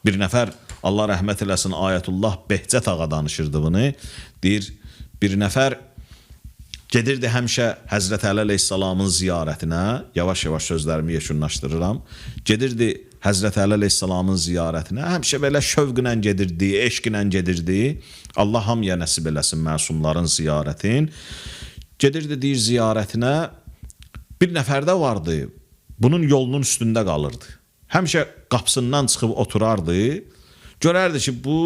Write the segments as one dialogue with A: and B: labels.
A: Bir nəfər, Allah rəhmət eləsin, Ayətullah Behcət ağa danışırdı bunu. Deyir, bir nəfər gedirdi həmişə Həzrət Əli əleyhissalamın ziyarətinə, yavaş-yavaş sözlərimi yekunlaşdırıram. Gedirdi Həzrət Əli əleyhissalamın ziyarətinə, həmişə belə şövqlə gedirdi, eşqlə gedirdi. Allah hamıya nəsib eləsin məsumların ziyarətin. Gedirdi, deyir, ziyarətinə. Bir nəfər də vardı, bunun yolunun üstündə qalırdı. Həmişə qapısından çıxıb oturardı. Görərdi ki, bu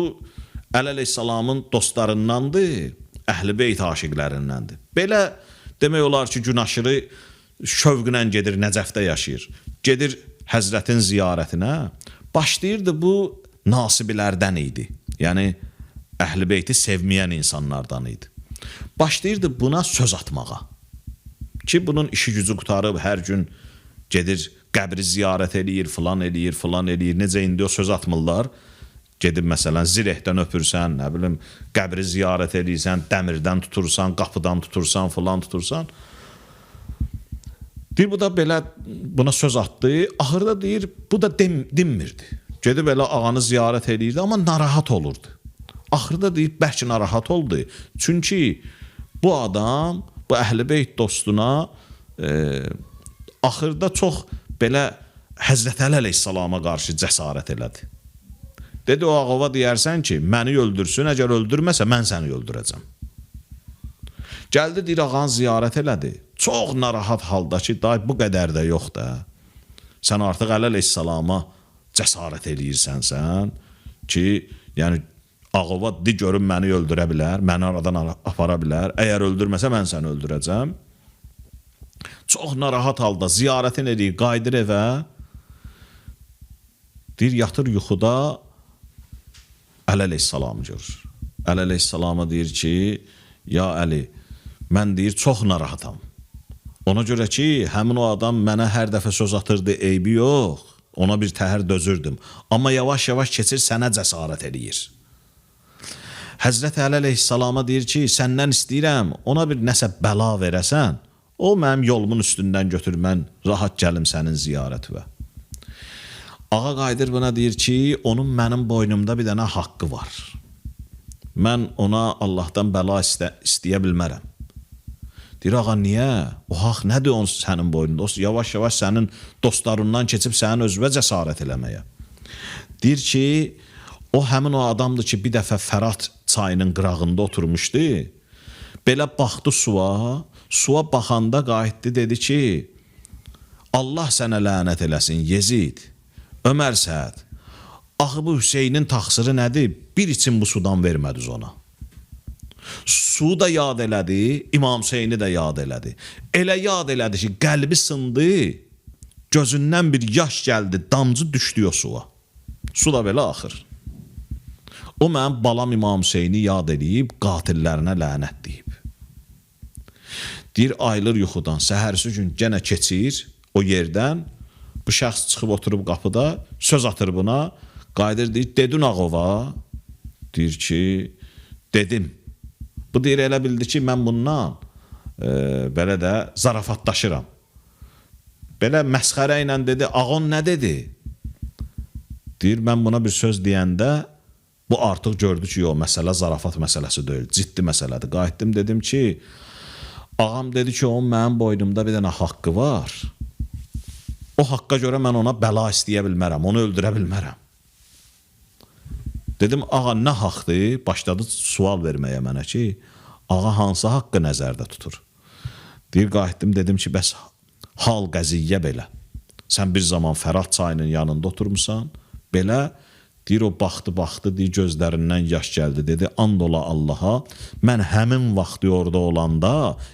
A: Əli əleyhissalamın dostlarındandır, Əhl-i Beyt aşiqlərindəndir. Belə demək olar ki, gün aşırı şövqlə gedir, Nəcəfdə yaşayır. Gedir Həzrətin ziyarətinə. Başlayırdı, bu nasibilərdən idi. Yəni, Əhl-i Beyti sevməyən insanlardan idi. Başlayırdı buna söz atmağa. Ki, bunun işi gücü qutarıb, hər gün gedir, qəbri ziyarət eləyir, filan eləyir, filan eləyir. Necə indi o söz atmırlar? Gedib, məsələn, zirehdən öpürsən, nə bilim, qəbri ziyarət eləyirsən, dəmirdən tutursan, qapıdan tutursan, filan tutursan. Deyir, bu da belə buna söz atdı. Axırda deyir, bu da dinmirdi. Gedib elə ağanı ziyarət eləyirdi, amma narahat olurdu. Axırda deyir, bəlkə narahat oldu. Çünki bu adam, bu Əhl-i Beyt dostuna axırda çox belə Həzrət Əli əleyhissalama qarşı cəsarət elədi. Dedi, o ağava deyərsən ki, məni öldürsün, əgər öldürməsə, mən səni öldürəcəm. Gəldi, deyir, ağanı ziyarət elədi. Çox narahat halda ki, day bu qədər də yox da. Sən artıq Əli əleyhissalama cəsarət eləyirsən sən ki, yəni, ağava de görün məni öldürə bilər, məni aradan apara bilər. Əgər öldürməsə, mən səni öldürəcəm. Çox narahat halda ziyarətin edir, qayıdır evə. Deyir, yatır yuxuda Əli əleyhissalamı görür. Əli əleyhissalama deyir ki, ya Əli, mən deyir, çox narahatam. Ona görə ki, həmin o adam mənə hər dəfə söz atırdı, eybi yox. Ona bir təhər dözürdüm. Amma yavaş-yavaş keçir, sənə cəsarət eləyir. Həzrət Əli əleyhissalama deyir ki, səndən istəyirəm, ona bir nəsə bəla verəsən, o mənim yolumun üstündən götür, mən rahat gəlim sənin ziyarətivə. Ağa qayıdır buna deyir ki, onun mənim boynumda bir dənə haqqı var. Mən ona Allahdan bəla istəyə bilmərəm. Deyir, ağa, niyə? O haqq nədir onun sənin boynunda? O yavaş-yavaş sənin dostlarından keçib sənin özünə cəsarət eləməyə. Deyir ki, o həmin o adamdır ki, bir dəfə Fərat çayının qırağında oturmuşdu. Belə baxdı suya baxanda qayıtdı, dedi ki, Allah sənə lənət eləsin, Yezid, Ömər Səd, axı bu Hüseynin taxsırı nədir? Bir için bu sudan vermədiniz ona. Su da yad elədi, İmam Hüseyni də yad elədi. Elə yad elədi ki, qəlbi sındı, gözündən bir yaş gəldi, damcı düşdü o suya. Su da belə axır. O mənim balam İmam Hüseyni yad eləyib, qatillərinə lənət deyib. Deyir, ayılır yuxudan, səhərsi gün genə keçir o yerdən, bu şəxs çıxıb oturub qapıda, söz atır buna, qayıdır, deyir, dedin ağova? Deyir ki, dedim. Bu deyir, elə bildi ki, mən bundan belə də zarafatlaşıram. Belə məsxərə ilə dedi, ağon nə dedi? Deyir, mən buna bir söz deyəndə, bu artıq gördü ki, yox, məsələ zarafat məsələsi deyil, ciddi məsələdir. Qayıtdım, dedim ki, ağam dedi ki, onun mənim boynumda bir dənə haqqı var. O haqqa görə mən ona bəla istəyə bilmərəm, onu öldürə bilmərəm. Dedim, ağa, nə haqdır? Başladı sual verməyə mənə ki, ağa hansı haqqı nəzərdə tutur? Deyir, qayıtdım, dedim ki, bəs hal qəziyyə belə. Sən bir zaman Fərat çayının yanında oturmuşsan, belə, deyir, o baxdı, deyir, gözlərindən yaş gəldi, dedi, and ola Allaha, mən həmin vaxtı orada olanda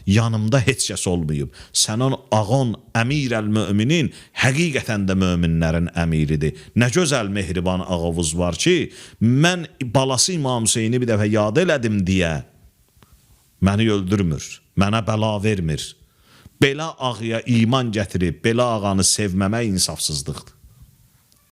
A: yanımda heç kəs olmayıb. Sənin ağon əmir-əl-müminin həqiqətən də möminlərin əmiridir. Nə gözəl mehriban ağavuz var ki, mən balası İmam Hüseyni bir dəfə yad elədim deyə məni öldürmür, mənə bəla vermir. Belə ağıya iman gətirib, belə ağanı sevməmək insafsızlıqdır.